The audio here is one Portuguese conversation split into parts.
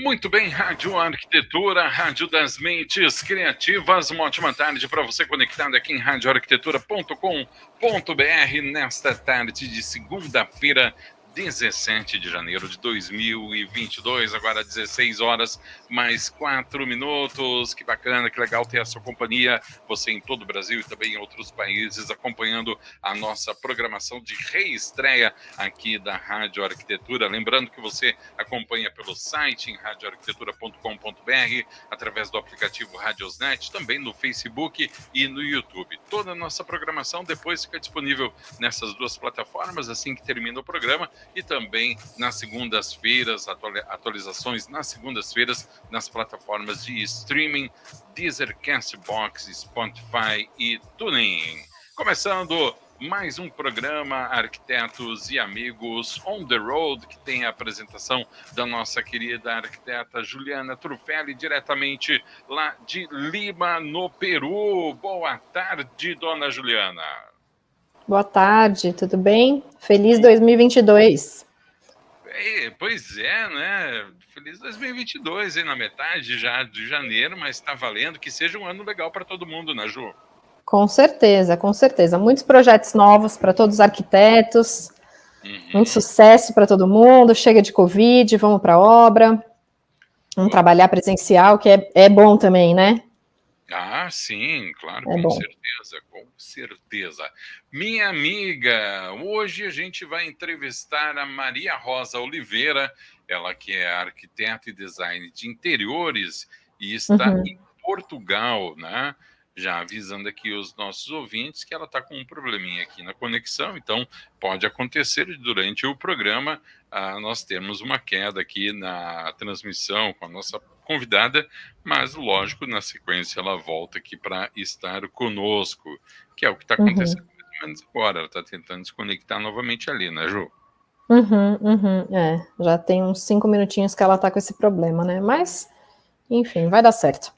Muito bem, Rádio Arquitetura, Rádio das Mentes Criativas. Uma ótima tarde para você conectado aqui em radioarquitetura.com.br nesta tarde de segunda-feira, 17 de janeiro de 2022, agora 16 horas mais 4 minutos. Que bacana, que legal ter a sua companhia, você em todo o Brasil e também em outros países, acompanhando a nossa programação de reestreia aqui da Rádio Arquitetura. Lembrando que você acompanha pelo site em radioarquitetura.com.br, através do aplicativo Radiosnet, também no Facebook e no YouTube. Toda a nossa programação depois fica disponível nessas duas plataformas assim que termina o programa, e também nas segundas-feiras, atualizações nas segundas-feiras nas plataformas de streaming Deezer, Castbox, Spotify e TuneIn. Começando mais um programa Arquitetos e Amigos on the Road, que tem a apresentação da nossa querida arquiteta Juliana Trufelli, diretamente lá de Lima, no Peru. Boa tarde, dona Juliana. Boa tarde, tudo bem? Feliz 2022. Pois é, né? Feliz 2022, hein? Na metade já de janeiro, mas está valendo. Que seja um ano legal para todo mundo, né, Ju? Com certeza, com certeza. Muitos projetos novos para todos os arquitetos. Muito sucesso para todo mundo. Chega de Covid, vamos para a obra. Vamos trabalhar presencial, que é bom também, né? Ah, sim, claro, com certeza. Minha amiga, hoje a gente vai entrevistar a Maria Rosa Oliveira, ela que é arquiteta e design de interiores e está em Portugal, né? Já avisando aqui os nossos ouvintes que ela está com um probleminha aqui na conexão, então pode acontecer durante o programa nós termos uma queda aqui na transmissão com a nossa convidada, mas lógico, na sequência ela volta aqui para estar conosco, que é o que está acontecendo mais ou menos agora. Ela está tentando se conectar novamente ali, né, Ju? Já tem uns 5 minutinhos que ela está com esse problema, né? Mas, enfim, vai dar certo.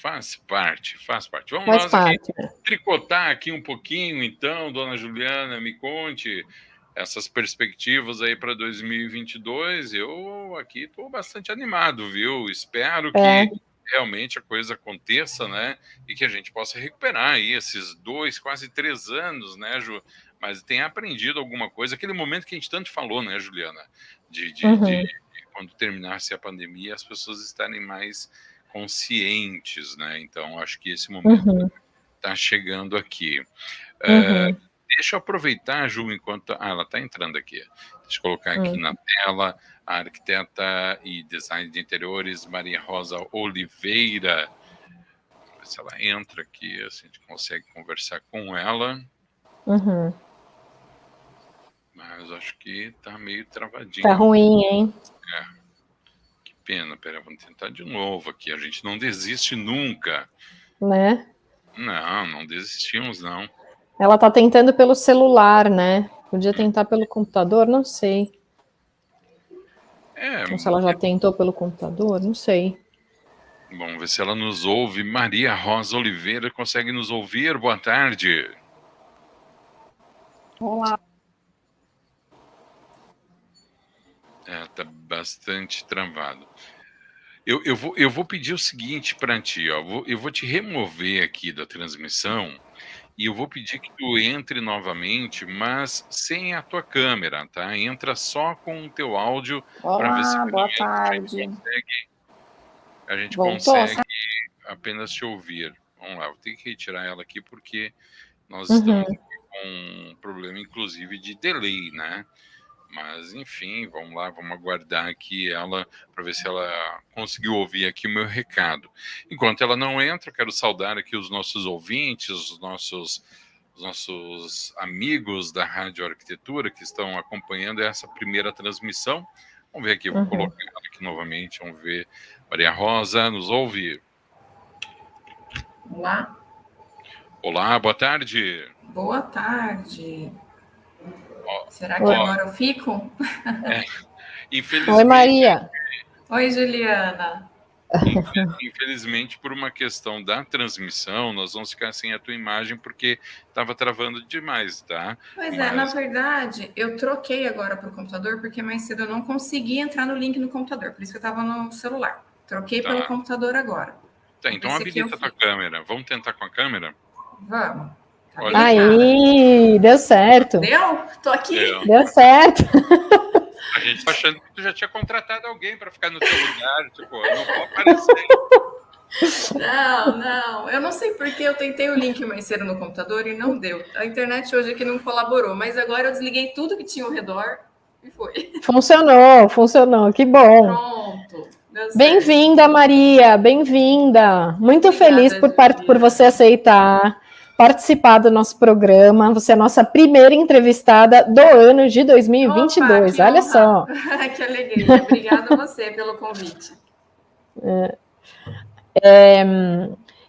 Faz parte. Vamos Faz nós parte, aqui tricotar aqui um pouquinho, então, dona Juliana, me conte essas perspectivas aí para 2022. Eu aqui estou bastante animado, viu? Espero que realmente a coisa aconteça, né? E que a gente possa recuperar aí esses 2, quase 3 anos, né, Ju? Mas tem aprendido alguma coisa. Aquele momento que a gente tanto falou, né, Juliana? De quando terminasse a pandemia, as pessoas estarem mais conscientes, né? Então, acho que esse momento está chegando aqui. Deixa eu aproveitar, Ju, enquanto... ela está entrando aqui. Deixa eu colocar aqui na tela a arquiteta e design de interiores Maria Rosa Oliveira. Vamos ver se ela entra aqui, assim a gente consegue conversar com ela. Mas acho que está meio travadinho. Tá ruim, hein? Que pena. Pera, vamos tentar de novo aqui. A gente não desiste nunca. Né? Não desistimos, não. Ela tá tentando pelo celular, né? Podia tentar pelo computador, não sei. Ou se ela já tentou pelo computador, não sei. Vamos ver se ela nos ouve. Maria Rosa Oliveira, consegue nos ouvir? Boa tarde. Olá. Tá bastante travado. Eu vou pedir o seguinte para ti, ó. Eu vou te remover aqui da transmissão e eu vou pedir que tu entre novamente, mas sem a tua câmera, tá? Entra só com o teu áudio para ver se Olá, boa tarde. a gente consegue apenas te ouvir. Vamos lá, vou ter que retirar ela aqui porque nós estamos com um problema, inclusive, de delay, né? Mas, enfim, vamos lá, vamos aguardar aqui ela para ver se ela conseguiu ouvir aqui o meu recado. Enquanto ela não entra, eu quero saudar aqui os nossos ouvintes, os nossos amigos da Rádio Arquitetura que estão acompanhando essa primeira transmissão. Vamos ver aqui, vou colocar ela aqui novamente, vamos ver. Maria Rosa, nos ouve? Olá. Olá, boa tarde. Boa tarde. Será que agora eu fico? Infelizmente. Oi, Maria. Oi, Juliana. Infelizmente, por uma questão da transmissão, nós vamos ficar sem a tua imagem porque estava travando demais, tá? Pois é, na verdade, eu troquei agora para o computador porque mais cedo eu não consegui entrar no link no computador, por isso que eu estava no celular. Troquei pelo computador agora. Tá, então habilita a tua câmera. Vamos tentar com a câmera? Vamos. Tá aí, deu certo. Deu? Tô aqui. Deu certo. A gente tá achando que tu já tinha contratado alguém para ficar no teu lugar, tipo, não vou aparecer. Não, eu não sei porque eu tentei o link mais cedo no computador e não deu. A internet hoje aqui não colaborou, mas agora eu desliguei tudo que tinha ao redor e foi. Funcionou, que bom. Pronto. Bem-vinda, Maria, bem-vinda. Muito feliz por você aceitar participar do nosso programa. Você é a nossa primeira entrevistada do ano de 2022. Opa, olha só. Que alegria. Obrigada a você pelo convite.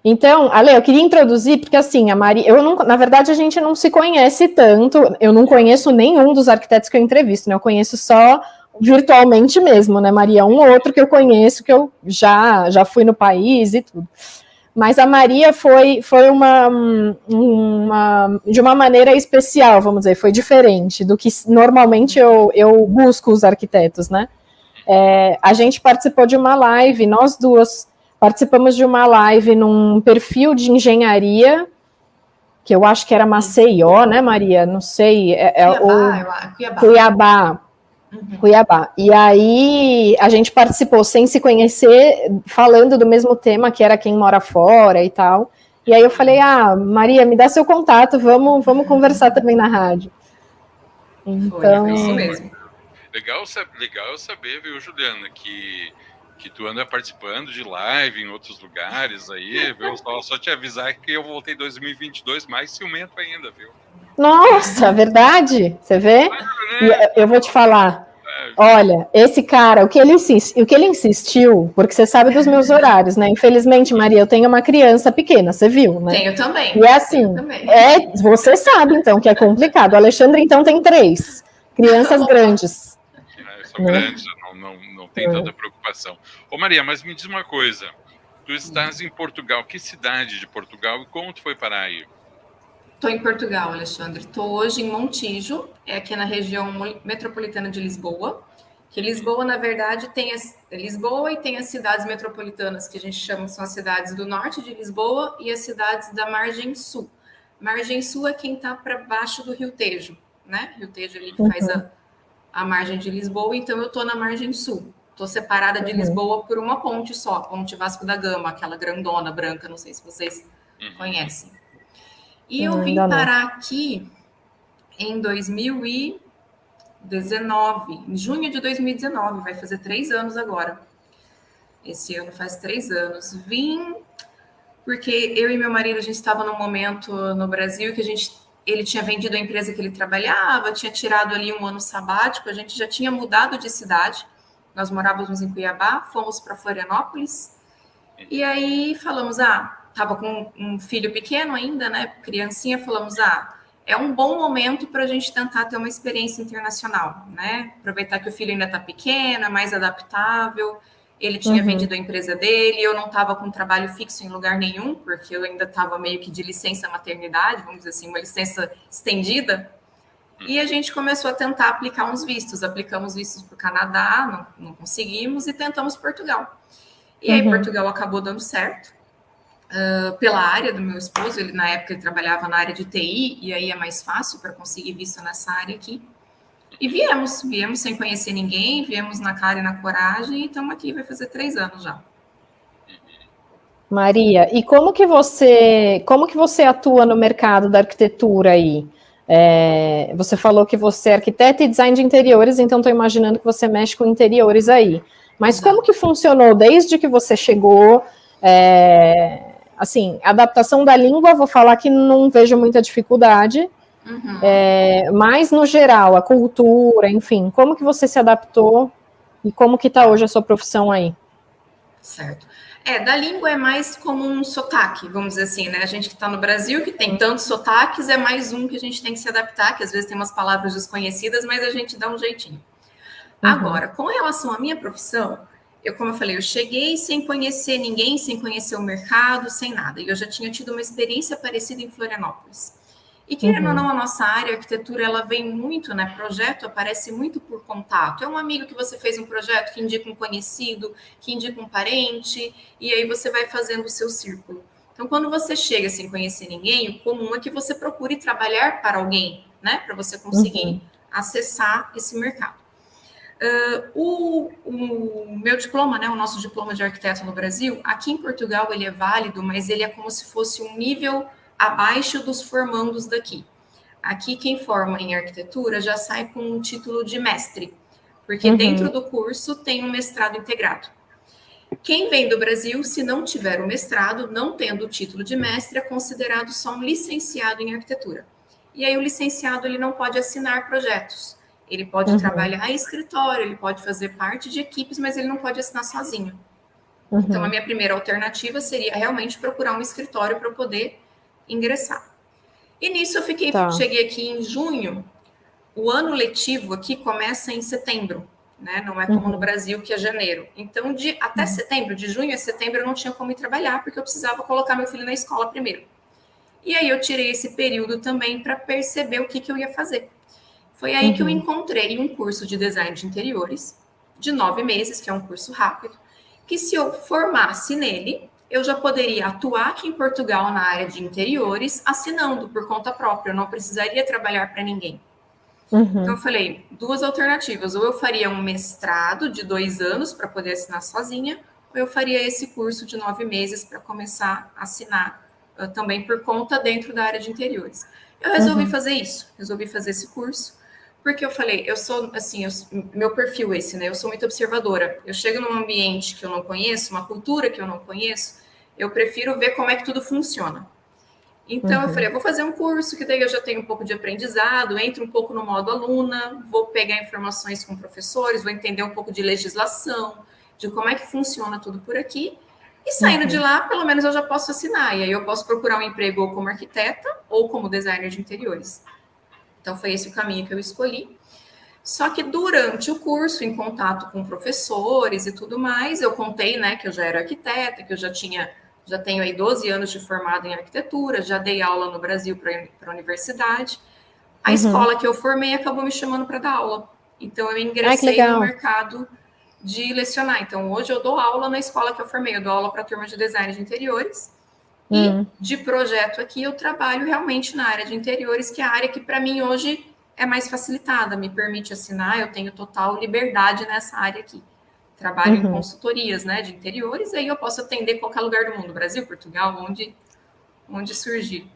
Então, Ale, eu queria introduzir, porque assim, a Maria, na verdade, a gente não se conhece tanto, eu não conheço nenhum dos arquitetos que eu entrevisto, né? Eu conheço só virtualmente mesmo, né, Maria? Um ou outro que eu conheço, que eu já fui no país e tudo. Mas a Maria foi de uma maneira especial, vamos dizer, foi diferente do que normalmente eu busco os arquitetos, né? A gente participou de uma live, nós duas participamos de uma live num perfil de engenharia, que eu acho que era Maceió, né, Maria? Não sei. Cuiabá. Cuiabá. E aí a gente participou sem se conhecer, falando do mesmo tema, que era quem mora fora e tal. E aí eu falei, Maria, me dá seu contato, vamos conversar também na rádio. Então, foi isso mesmo. Legal saber, viu, Juliana, que tu anda participando de live em outros lugares aí, viu? Só te avisar que eu voltei em 2022 mais ciumento ainda, viu? Nossa, verdade? Você vê? Eu vou te falar. Olha, esse cara, o que ele insistiu, porque você sabe dos meus horários, né? Infelizmente, Maria, eu tenho uma criança pequena, você viu, né? Tenho também. E é assim, você sabe, então, que é complicado. O Alexandre, então, tem 3 crianças grandes. São grandes, não tem tanta preocupação. Ô, Maria, mas me diz uma coisa. Tu estás em Portugal, que cidade de Portugal e como tu foi parar aí? Estou em Portugal, Alexandre. Estou hoje em Montijo, aqui na região metropolitana de Lisboa. Que Lisboa, na verdade, tem Lisboa e tem as cidades metropolitanas, que a gente chama, são as cidades do norte de Lisboa e as cidades da margem sul. Margem sul é quem está para baixo do Rio Tejo, né? Rio Tejo ali que faz a margem de Lisboa, então eu estou na margem sul. Estou separada de Lisboa por uma ponte só, a Ponte Vasco da Gama, aquela grandona branca, não sei se vocês conhecem. E eu vim parar aqui em 2019, em junho de 2019, vai fazer 3 anos agora. Esse ano faz 3 anos. Vim porque eu e meu marido, a gente estava num momento no Brasil que ele tinha vendido a empresa que ele trabalhava, tinha tirado ali um ano sabático, a gente já tinha mudado de cidade, nós morávamos em Cuiabá, fomos para Florianópolis, e aí falamos, estava com um filho pequeno ainda, né, criancinha, falamos, é um bom momento para a gente tentar ter uma experiência internacional, né, aproveitar que o filho ainda está pequeno, é mais adaptável, ele tinha vendido a empresa dele, eu não estava com trabalho fixo em lugar nenhum, porque eu ainda estava meio que de licença maternidade, vamos dizer assim, uma licença estendida, e a gente começou a tentar aplicar uns vistos, aplicamos vistos para o Canadá, não conseguimos, e tentamos Portugal. E aí Portugal acabou dando certo, pela área do meu esposo, na época ele trabalhava na área de TI, e aí é mais fácil para conseguir visto nessa área aqui. E viemos sem conhecer ninguém, viemos na cara e na coragem, e estamos aqui, vai fazer 3 anos já. Maria, e como que você atua no mercado da arquitetura aí? Você falou que você é arquiteta e design de interiores, então estou imaginando que você mexe com interiores aí. Mas como que funcionou desde que você chegou? Assim, adaptação da língua, vou falar que não vejo muita dificuldade, mas no geral, a cultura, enfim, como que você se adaptou e como que está hoje a sua profissão aí? Certo. Da língua é mais como um sotaque, vamos dizer assim, né? A gente que está no Brasil, que tem tantos sotaques, é mais um que a gente tem que se adaptar, que às vezes tem umas palavras desconhecidas, mas a gente dá um jeitinho. Agora, com relação à minha profissão, como eu falei, eu cheguei sem conhecer ninguém, sem conhecer o mercado, sem nada. E eu já tinha tido uma experiência parecida em Florianópolis. E querendo ou não, a nossa área, a arquitetura, ela vem muito, né? Projeto aparece muito por contato. É um amigo que você fez um projeto que indica um conhecido, que indica um parente, e aí você vai fazendo o seu círculo. Então, quando você chega sem conhecer ninguém, o comum é que você procure trabalhar para alguém, né? Para você conseguir acessar esse mercado. O meu diploma, né? O nosso diploma de arquiteto no Brasil, aqui em Portugal ele é válido, mas ele é como se fosse um nível abaixo dos formandos daqui. Aqui, quem forma em arquitetura já sai com um título de mestre, porque dentro do curso tem um mestrado integrado. Quem vem do Brasil, se não tiver o mestrado, não tendo o título de mestre, é considerado só um licenciado em arquitetura. E aí o licenciado ele não pode assinar projetos. Ele pode trabalhar em escritório, ele pode fazer parte de equipes, mas ele não pode assinar sozinho. Então, a minha primeira alternativa seria realmente procurar um escritório para eu poder ingressar. E nisso eu cheguei aqui em junho. O ano letivo aqui começa em setembro, né? Não é como no Brasil, que é janeiro. Então, até setembro, de junho a setembro, eu não tinha como ir trabalhar, porque eu precisava colocar meu filho na escola primeiro. E aí eu tirei esse período também para perceber o que eu ia fazer. Foi aí que eu encontrei um curso de design de interiores, de 9 meses, que é um curso rápido, que se eu formasse nele, eu já poderia atuar aqui em Portugal na área de interiores, assinando por conta própria, eu não precisaria trabalhar para ninguém. Então eu falei, 2 alternativas, ou eu faria um mestrado de 2 anos para poder assinar sozinha, ou eu faria esse curso de 9 meses para começar a assinar também por conta dentro da área de interiores. Eu resolvi fazer isso, resolvi fazer esse curso, porque eu falei, eu sou, assim, meu perfil é esse, né? Eu sou muito observadora. Eu chego num ambiente que eu não conheço, uma cultura que eu não conheço, eu prefiro ver como é que tudo funciona. Então, eu falei, eu vou fazer um curso, que daí eu já tenho um pouco de aprendizado, entro um pouco no modo aluna, vou pegar informações com professores, vou entender um pouco de legislação, de como é que funciona tudo por aqui. E saindo de lá, pelo menos eu já posso assinar. E aí eu posso procurar um emprego ou como arquiteta ou como designer de interiores. Então, foi esse o caminho que eu escolhi. Só que durante o curso, em contato com professores e tudo mais, eu contei, né, que eu já era arquiteta, que eu já tenho aí 12 anos de formado em arquitetura, já dei aula no Brasil para a universidade. A escola que eu formei acabou me chamando para dar aula. Então, eu ingressei no mercado de lecionar. Então, hoje eu dou aula na escola que eu formei. Eu dou aula para a turma de design de interiores. E de projeto aqui eu trabalho realmente na área de interiores, que é a área que para mim hoje é mais facilitada, me permite assinar, eu tenho total liberdade nessa área aqui. Trabalho em consultorias, né, de interiores, aí eu posso atender qualquer lugar do mundo, Brasil, Portugal, onde surgir.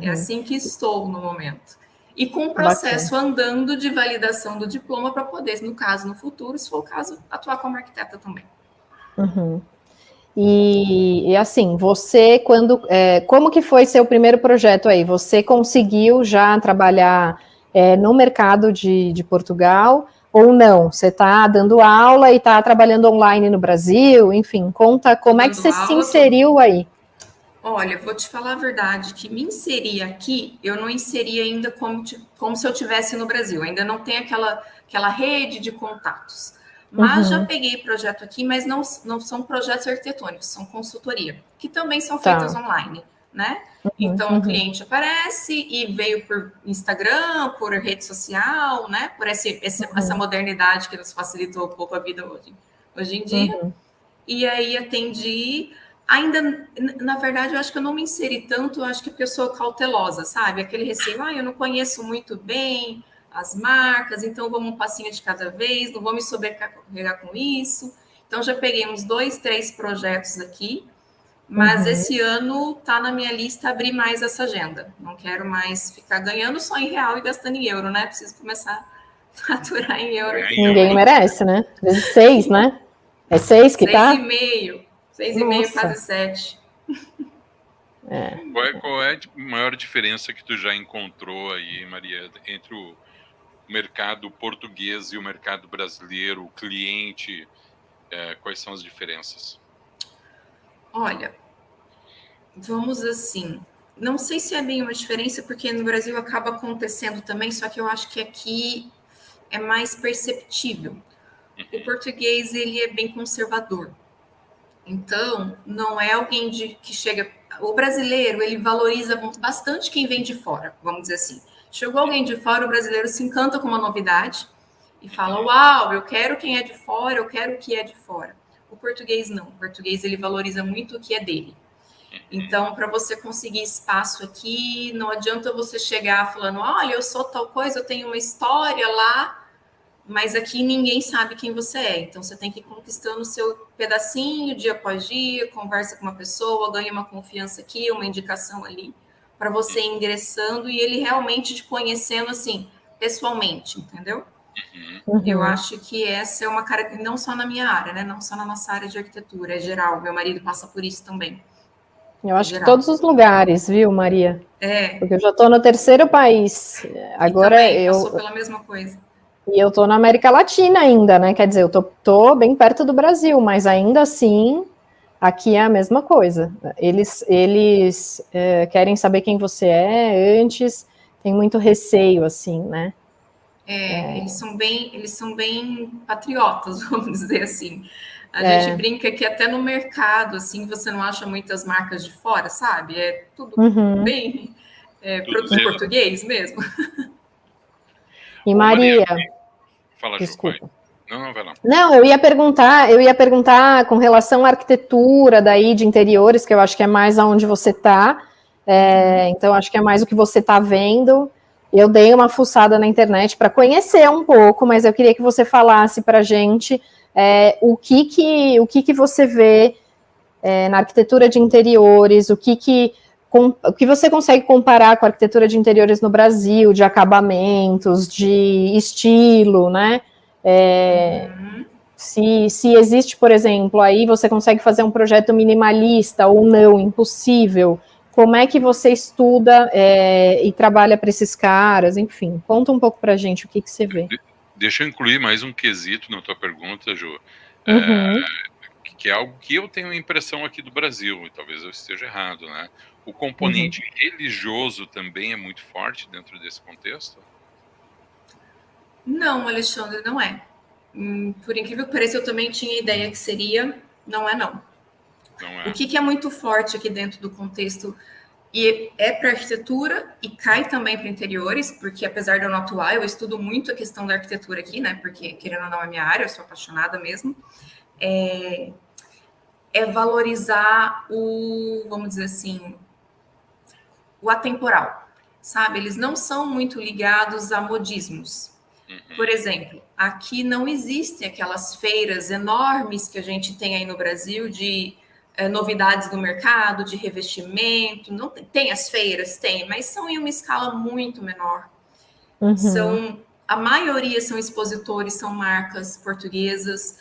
É assim que estou no momento. E com o processo andando de validação do diploma para poder, no caso, no futuro, se for o caso, atuar como arquiteta também. E assim, você, como que foi seu primeiro projeto aí? Você conseguiu já trabalhar no mercado de Portugal ou não? Você está dando aula e está trabalhando online no Brasil? Enfim, conta como é que você se inseriu aí. Olha, vou te falar a verdade, que me inserir aqui, eu não inseri ainda como se eu estivesse no Brasil. Ainda não tem aquela rede de contatos. Mas já peguei projeto aqui, mas não são projetos arquitetônicos, são consultoria, que também são feitas online, né? Então, o cliente aparece e veio por Instagram, por rede social, né? Por essa modernidade que nos facilitou um pouco a vida hoje em dia. E aí atendi. Ainda, na verdade, eu acho que eu não me inseri tanto, eu acho que porque eu sou cautelosa, sabe? Aquele receio, eu não conheço muito bem as marcas, então vamos um passinho de cada vez, não vou me sobrecarregar com isso. Então, já peguei uns 2, 3 projetos aqui, mas esse ano tá na minha lista abrir mais essa agenda. Não quero mais ficar ganhando só em real e gastando em euro, né? Preciso começar a faturar em euro. Ninguém merece, né? Vezes 6, né? É 6 que tá? 6,5. 6,5, quase 7. Qual é a maior diferença que tu já encontrou aí, Maria, entre o mercado português e o mercado brasileiro, o cliente? Quais são as diferenças? Olha, vamos assim, não sei se é bem uma diferença, porque no Brasil acaba acontecendo também, só que eu acho que aqui é mais perceptível. o português ele é bem conservador. Então, não é alguém que chega... O brasileiro, ele valoriza bastante quem vem de fora, vamos dizer assim. Chegou alguém de fora, o brasileiro se encanta com uma novidade e fala, uau, eu quero quem é de fora, eu quero o que é de fora. O português não. O português, ele valoriza muito o que é dele. Então, para você conseguir espaço aqui, não adianta você chegar falando, olha, eu sou tal coisa, eu tenho uma história lá, mas aqui ninguém sabe quem você é. Então, você tem que ir conquistando o seu pedacinho, dia após dia, conversa com uma pessoa, ganha uma confiança aqui, uma indicação ali, para você ir ingressando e ele realmente te conhecendo, assim, pessoalmente, entendeu? Eu acho que essa é uma cara, não só na minha área, né? Não só na nossa área de arquitetura, é geral. Meu marido passa por isso também. Eu acho que todos os lugares, viu, Maria? Porque eu já estou no 3º país. Agora também passou pela mesma coisa. E eu estou na América Latina ainda, né? Quer dizer, eu tô bem perto do Brasil, mas ainda assim, aqui é a mesma coisa. Eles querem saber quem você é antes, tem muito receio, assim, né? Eles são bem patriotas, vamos dizer assim. A gente brinca que até no mercado, assim, você não acha muitas marcas de fora, sabe? É tudo bem produto português mesmo. E Maria... Fala, desculpa. Não, vai lá. Não, eu ia perguntar com relação à arquitetura daí de interiores, que eu acho que é mais aonde você está. Então, acho que é mais o que você está vendo. Eu dei uma fuçada na internet para conhecer um pouco, mas eu queria que você falasse para a gente o que você vê na arquitetura de interiores, o que você consegue comparar com a arquitetura de interiores no Brasil, de acabamentos, de estilo, né? Se existe, por exemplo, aí você consegue fazer um projeto minimalista ou não, impossível. Como é que você estuda e trabalha para esses caras? Enfim, conta um pouco para a gente o que você vê. Deixa eu incluir mais um quesito na tua pergunta, Ju. Que é algo que eu tenho a impressão aqui do Brasil, e talvez eu esteja errado, né? O componente religioso também é muito forte dentro desse contexto? Não, Alexandre, não é. Por incrível que pareça, eu também tinha ideia que seria, não é não. Não é. O que é muito forte aqui dentro do contexto, e é para arquitetura e cai também para interiores, porque apesar de eu não atuar, eu estudo muito a questão da arquitetura aqui, né? Porque, querendo ou não, é minha área, eu sou apaixonada mesmo. É valorizar vamos dizer assim, o atemporal, sabe? Eles não são muito ligados a modismos. Por exemplo, aqui não existem aquelas feiras enormes que a gente tem aí no Brasil de novidades do mercado, de revestimento. Não tem as feiras, tem, mas são em uma escala muito menor. A maioria são expositores, são marcas portuguesas.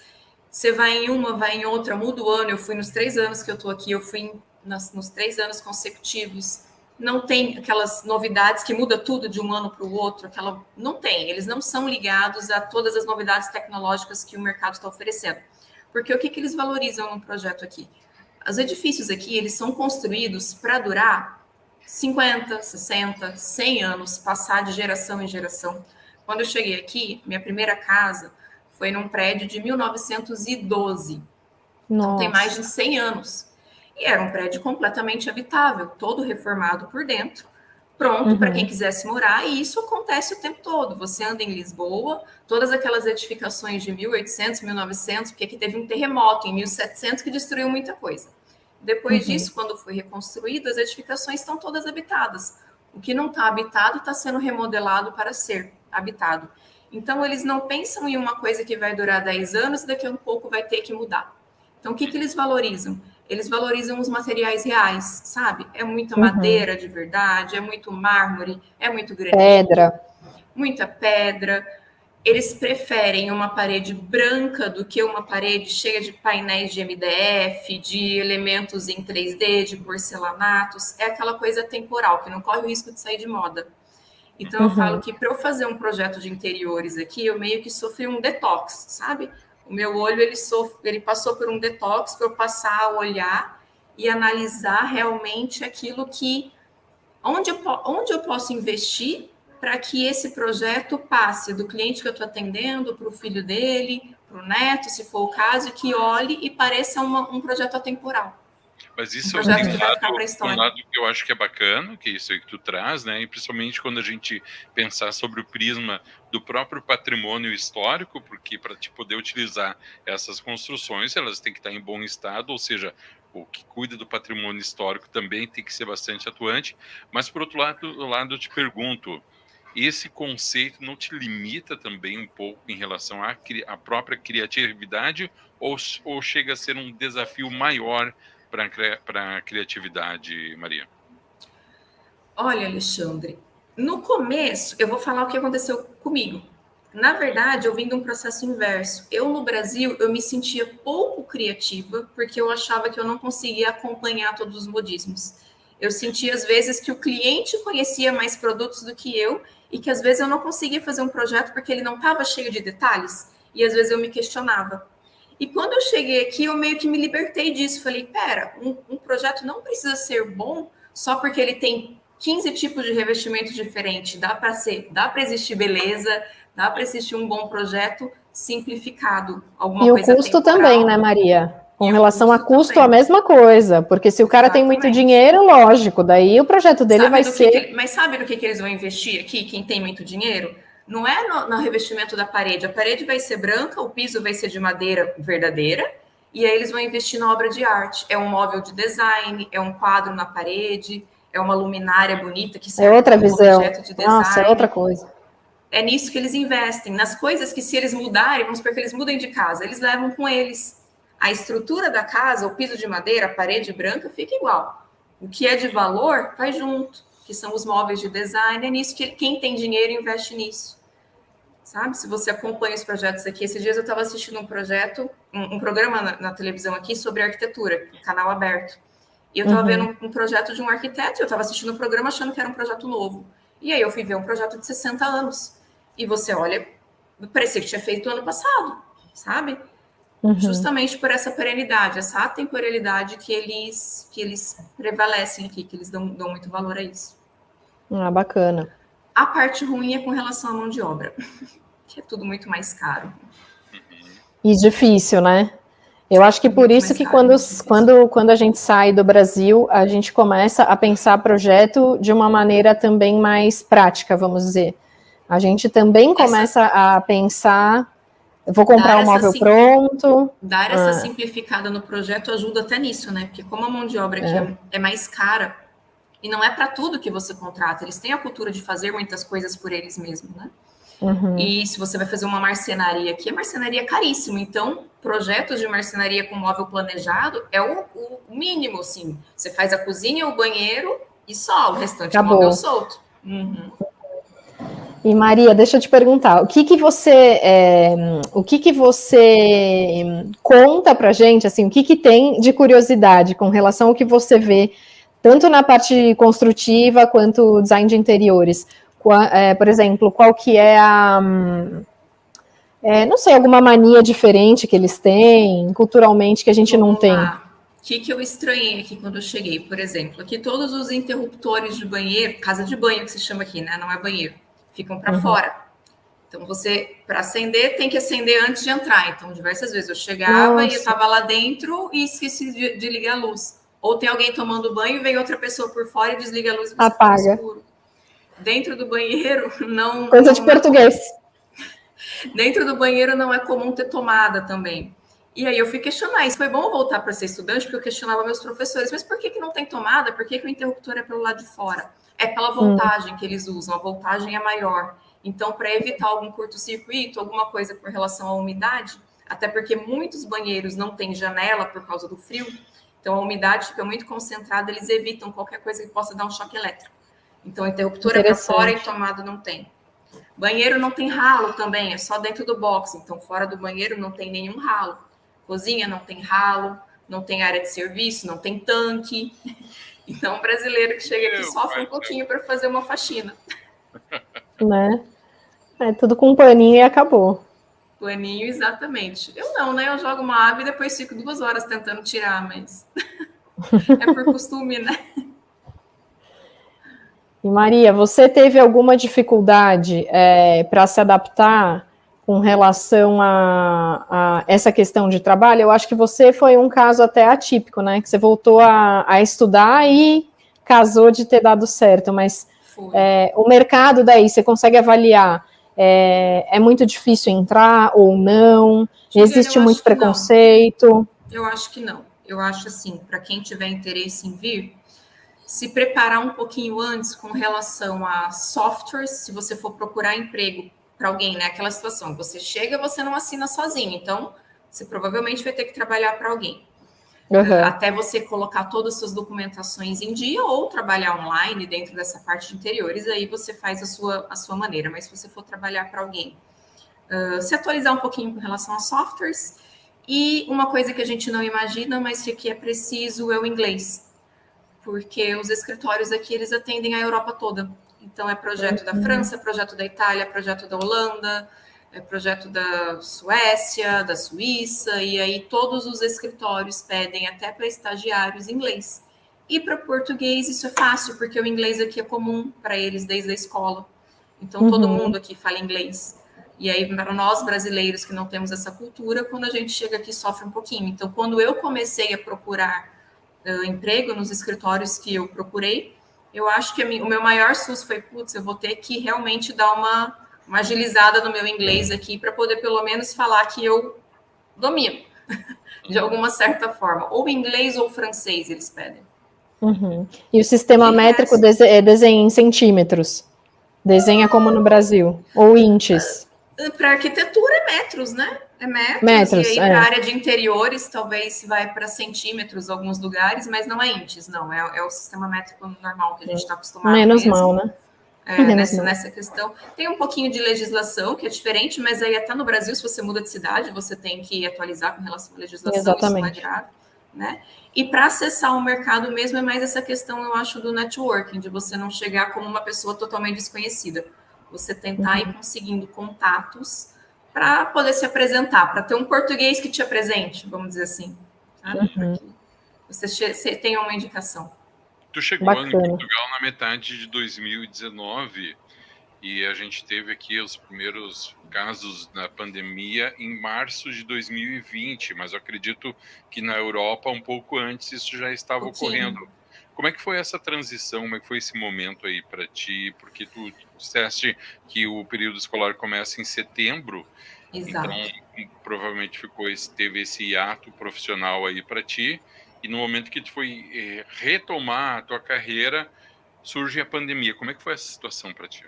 Você vai em uma, vai em outra, muda o ano. Eu fui nos 3 anos que eu estou aqui, eu fui nos 3 anos consecutivos. Não tem aquelas novidades que muda tudo de um ano para o outro. Não tem, eles não são ligados a todas as novidades tecnológicas que o mercado está oferecendo. Porque o que eles valorizam no projeto aqui? Os edifícios aqui, eles são construídos para durar 50, 60, 100 anos, passar de geração em geração. Quando eu cheguei aqui, minha primeira casa foi num prédio de 1912. Então, tem mais de 100 anos. E era um prédio completamente habitável, todo reformado por dentro, pronto para quem quisesse morar. E isso acontece o tempo todo. Você anda em Lisboa, todas aquelas edificações de 1800, 1900, porque aqui teve um terremoto em 1700 que destruiu muita coisa. Depois disso, quando foi reconstruído, as edificações estão todas habitadas. O que não está habitado está sendo remodelado para ser habitado. Então, eles não pensam em uma coisa que vai durar 10 anos e daqui a um pouco vai ter que mudar. Então, o que eles valorizam? Eles valorizam os materiais reais, sabe? É muita madeira de verdade, é muito mármore, é muito granito, muita pedra. Eles preferem uma parede branca do que uma parede cheia de painéis de MDF, de elementos em 3D, de porcelanatos. É aquela coisa temporal, que não corre o risco de sair de moda. Então, eu falo que para eu fazer um projeto de interiores aqui, eu meio que sofri um detox, sabe? O meu olho, ele passou por um detox para eu passar a olhar e analisar realmente aquilo que... Onde eu posso investir para que esse projeto passe do cliente que eu estou atendendo para o filho dele, o neto, se for o caso, e que olhe e pareça um projeto atemporal. Mas isso um projeto que vai ficar para a história. Um lado que eu acho que é bacana, que é isso aí que tu traz, né? E principalmente quando a gente pensar sobre o prisma do próprio patrimônio histórico, porque para te poder utilizar essas construções, elas têm que estar em bom estado, ou seja, o que cuida do patrimônio histórico também tem que ser bastante atuante. Mas, por outro lado eu te pergunto, esse conceito não te limita também um pouco em relação à própria criatividade ou chega a ser um desafio maior para a criatividade, Maria? Olha, Alexandre, no começo, eu vou falar o que aconteceu comigo. Na verdade, eu vim de um processo inverso. Eu, no Brasil, eu me sentia pouco criativa, porque eu achava que eu não conseguia acompanhar todos os modismos. Eu sentia, às vezes, que o cliente conhecia mais produtos do que eu, e que, às vezes, eu não conseguia fazer um projeto porque ele não estava cheio de detalhes, e, às vezes, eu me questionava. E quando eu cheguei aqui, eu meio que me libertei disso. Falei, pera, um projeto não precisa ser bom só porque ele tem 15 tipos de revestimento diferentes. Dá para existir beleza, dá para existir um bom projeto simplificado. E o custo também, né, Maria? Com relação a custo, a mesma coisa. Porque se o cara tem muito dinheiro, lógico, daí o projeto dele vai ser... Mas sabe no que eles vão investir aqui, quem tem muito dinheiro? Não é no revestimento da parede. A parede vai ser branca, o piso vai ser de madeira verdadeira, e aí eles vão investir na obra de arte. É um móvel de design, é um quadro na parede, é uma luminária bonita que serve como objeto de design. Nossa, é outra coisa. É nisso que eles investem, nas coisas que, se eles mudarem, vamos supor que eles mudem de casa, eles levam com eles. A estrutura da casa, o piso de madeira, a parede branca, fica igual. O que é de valor, vai junto, que são os móveis de design. É nisso que quem tem dinheiro investe nisso. Sabe? Se você acompanha os projetos aqui, esses dias eu estava assistindo um projeto, um programa na televisão aqui sobre arquitetura, canal aberto. E eu estava vendo um projeto de um arquiteto, eu estava assistindo o programa achando que era um projeto novo. E aí eu fui ver um projeto de 60 anos. E você olha, parecia que tinha feito ano passado, sabe? Justamente por essa perenidade, essa atemporalidade que eles prevalecem aqui, que eles dão muito valor a isso. Ah, bacana. A parte ruim é com relação à mão de obra, que é tudo muito mais caro. E difícil, né? Eu acho que por isso que quando a gente sai do Brasil, a gente começa a pensar projeto de uma maneira também mais prática, vamos dizer. A gente também começa a pensar, vou comprar um móvel pronto. Dar essa simplificada no projeto ajuda até nisso, né? Porque como a mão de obra aqui é mais cara, e não é para tudo que você contrata, eles têm a cultura de fazer muitas coisas por eles mesmos, né? E se você vai fazer uma marcenaria aqui, a marcenaria é caríssima. Então, projetos de marcenaria com móvel planejado é o mínimo, assim. Você faz a cozinha, o banheiro e só, o restante é móvel solto. E Maria, deixa eu te perguntar, o que você conta pra gente, assim, o que tem de curiosidade com relação ao que você vê, tanto na parte construtiva quanto design de interiores? Por exemplo, qual que é não sei, alguma mania diferente que eles têm, culturalmente, que a gente não tem? O que eu estranhei aqui quando eu cheguei? Por exemplo, aqui todos os interruptores de banheiro, casa de banho que se chama aqui, né? Não é banheiro, ficam para fora. Então, você, para acender, tem que acender antes de entrar. Então, diversas vezes eu chegava e eu estava lá dentro e esqueci de ligar a luz. Ou tem alguém tomando banho e vem outra pessoa por fora e desliga a luz e você apaga. Fica escuro. Dentro do banheiro, não... Coisa de português. Dentro do banheiro não é comum ter tomada também. E aí eu fui questionar. Isso foi bom eu voltar para ser estudante, porque eu questionava meus professores. Mas por que não tem tomada? Por que o interruptor é pelo lado de fora? É pela voltagem que eles usam. A voltagem é maior. Então, para evitar algum curto-circuito, alguma coisa com relação à umidade, até porque muitos banheiros não têm janela por causa do frio, então a umidade fica muito concentrada, eles evitam qualquer coisa que possa dar um choque elétrico. Então, interruptor é para fora e tomada não tem. Banheiro não tem ralo também, é só dentro do box. Então, fora do banheiro não tem nenhum ralo. Cozinha não tem ralo, não tem área de serviço, não tem tanque. Então, o brasileiro que chega aqui sofre um pouquinho para fazer uma faxina. Né? É tudo com paninho e acabou. Paninho, exatamente. Eu não, né? Eu jogo uma água e depois fico 2 horas tentando tirar, mas é por costume, né? E Maria, você teve alguma dificuldade para se adaptar com relação a essa questão de trabalho, eu acho que você foi um caso até atípico, né? Que você voltou a estudar e casou de ter dado certo, mas o mercado daí, você consegue avaliar, é muito difícil entrar ou não? Existe muito preconceito? Eu acho que não. Eu acho assim, para quem tiver interesse em vir, se preparar um pouquinho antes com relação a softwares, se você for procurar emprego para alguém, né? Aquela situação, você chega, você não assina sozinho, então você provavelmente vai ter que trabalhar para alguém. Até você colocar todas as suas documentações em dia ou trabalhar online dentro dessa parte de interiores, aí você faz a sua maneira. Mas se você for trabalhar para alguém, se atualizar um pouquinho com relação a softwares. E uma coisa que a gente não imagina, mas que aqui é preciso, é o inglês. Porque os escritórios aqui, eles atendem a Europa toda. Então, é projeto da França, projeto da Itália, projeto da Holanda, é projeto da Suécia, da Suíça, e aí todos os escritórios pedem até para estagiários inglês. E para português isso é fácil, porque o inglês aqui é comum para eles desde a escola. Então, todo mundo aqui fala inglês. E aí, para nós brasileiros que não temos essa cultura, quando a gente chega aqui sofre um pouquinho. Então, quando eu comecei a procurar emprego nos escritórios que eu procurei, eu acho que o meu maior susto foi, putz, eu vou ter que realmente dar uma agilizada no meu inglês aqui para poder pelo menos falar que eu domino, de alguma certa forma. Ou inglês ou francês eles pedem. E o sistema métrico desenha em centímetros? Desenha como no Brasil? Ou inches? Para arquitetura é metros, né? É metros, e aí para a área de interiores talvez vai para centímetros em alguns lugares, mas não é inches, não. É o sistema métrico normal que a gente está acostumado. Menos mal, né? Nessa questão. Tem um pouquinho de legislação que é diferente, mas aí até no Brasil, se você muda de cidade, você tem que atualizar com relação à legislação. Exatamente. Isso não é grave, né? E para acessar o mercado mesmo é mais essa questão, eu acho, do networking, de você não chegar como uma pessoa totalmente desconhecida. Você tentar ir conseguindo contatos para poder se apresentar, para ter um português que te apresente, vamos dizer assim. Tá? Para que você tenha uma indicação. Tu chegou em Portugal na metade de 2019 e a gente teve aqui os primeiros casos da pandemia em março de 2020, mas eu acredito que na Europa, um pouco antes, isso já estava ocorrendo. Como é que foi essa transição? Como é que foi esse momento aí para ti? Porque tu disseste que o período escolar começa em setembro, Exato. Então provavelmente teve esse hiato profissional aí para ti, e no momento que tu foi retomar a tua carreira, surge a pandemia. Como é que foi essa situação para ti?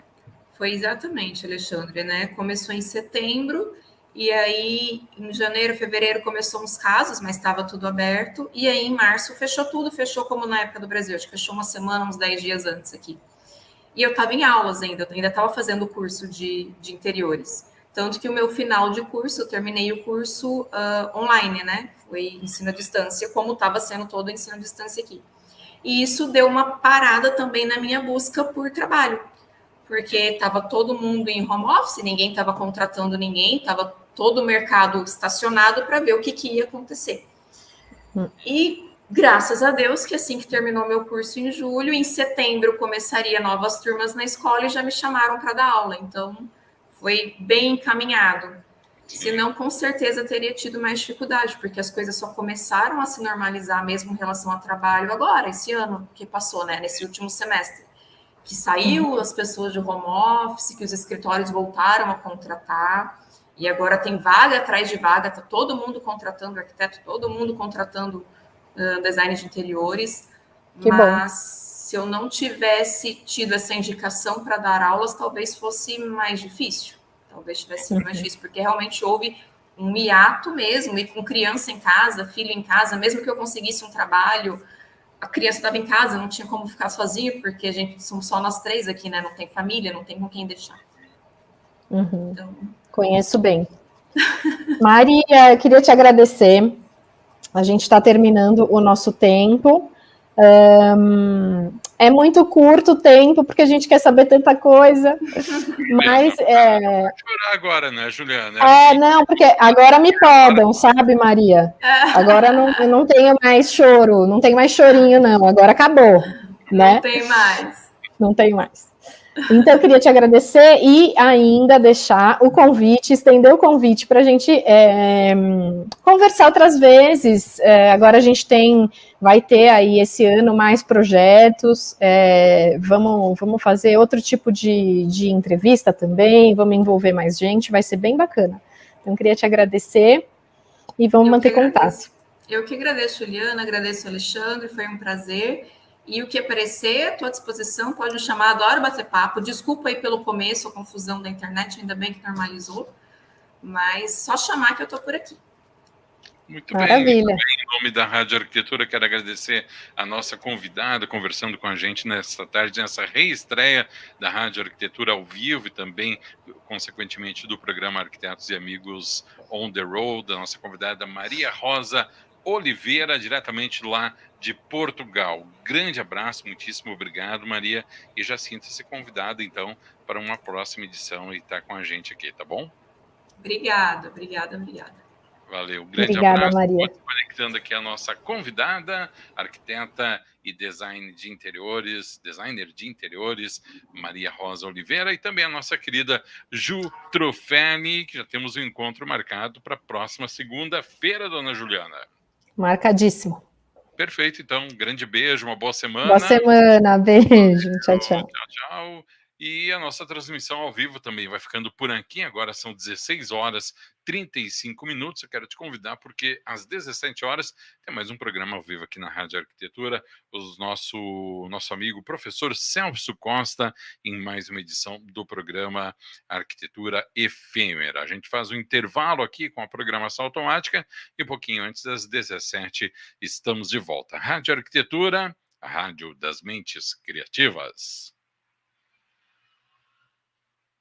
Foi exatamente, Alexandre, né? Começou em setembro, e aí em janeiro, fevereiro começou uns casos, mas estava tudo aberto, e aí em março fechou tudo, fechou como na época do Brasil, acho que fechou uma semana, uns 10 dias antes aqui. E eu estava em aulas ainda estava fazendo o curso de interiores. Tanto que o meu final de curso, eu terminei o curso online, né? Foi ensino à distância, como estava sendo todo o ensino à distância aqui. E isso deu uma parada também na minha busca por trabalho, porque estava todo mundo em home office, ninguém estava contratando ninguém, estava todo o mercado estacionado para ver o que ia acontecer. E graças a Deus que assim que terminou meu curso em julho, em setembro começaria novas turmas na escola e já me chamaram para dar aula, então foi bem encaminhado. Senão, com certeza, teria tido mais dificuldade, porque as coisas só começaram a se normalizar mesmo em relação ao trabalho agora, esse ano que passou, né, nesse último semestre. Que saiu as pessoas de home office, que os escritórios voltaram a contratar, e agora tem vaga atrás de vaga, está todo mundo contratando arquiteto, todo mundo contratando design de interiores, mas se eu não tivesse tido essa indicação para dar aulas, talvez fosse mais difícil, porque realmente houve um hiato mesmo, e com criança em casa, filho em casa, mesmo que eu conseguisse um trabalho, a criança estava em casa, não tinha como ficar sozinho, porque a gente somos só nós três aqui, né? Não tem família, não tem com quem deixar. Então... Conheço bem. Maria, eu queria te agradecer. A gente está terminando o nosso tempo. É muito curto o tempo, porque a gente quer saber tanta coisa. Mas chorar agora, né, Juliana? Não, porque agora me podam, sabe, Maria? Agora eu não tenho mais choro, não tem mais chorinho, não. Agora acabou, né? Não tem mais. Não tem mais. Então, eu queria te agradecer e ainda deixar o convite, estender o convite para a gente conversar outras vezes. Agora a gente vai ter aí esse ano mais projetos, vamos fazer outro tipo de entrevista também, vamos envolver mais gente, vai ser bem bacana. Então, eu queria te agradecer e vamos manter contato. Eu que agradeço, Juliana, agradeço, Alexandre, foi um prazer. E o que aparecer, estou à disposição, pode me chamar, adoro bater papo. Desculpa aí pelo começo, a confusão da internet, ainda bem que normalizou. Mas só chamar que eu estou por aqui. Muito Maravilha. bem. Em nome da Rádio Arquitetura, quero agradecer a nossa convidada conversando com a gente nesta tarde, nessa reestreia da Rádio Arquitetura ao vivo e também, consequentemente, do programa Arquitetos e Amigos On the Road, a nossa convidada Maria Rosa Oliveira, diretamente lá de Portugal. Grande abraço, muitíssimo obrigado, Maria, e já sinta-se convidada, então, para uma próxima edição e estar com a gente aqui, tá bom? Obrigada. Valeu, grande Obrigada, abraço. Maria. Conectando aqui a nossa convidada, arquiteta e designer de interiores, Maria Rosa Oliveira, e também a nossa querida Ju Trufelli, que já temos um encontro marcado para a próxima segunda-feira, dona Juliana. Marcadíssimo. Perfeito, então, um grande beijo, uma boa semana. Boa semana, beijo, tchau, tchau. Tchau. E a nossa transmissão ao vivo também vai ficando por aqui. Agora são 16 horas 35 minutos. Eu quero te convidar porque às 17 horas tem mais um programa ao vivo aqui na Rádio Arquitetura. Nosso amigo professor Celso Costa em mais uma edição do programa Arquitetura Efêmera. A gente faz um intervalo aqui com a programação automática e um pouquinho antes das 17 estamos de volta. Rádio Arquitetura, a rádio das mentes criativas.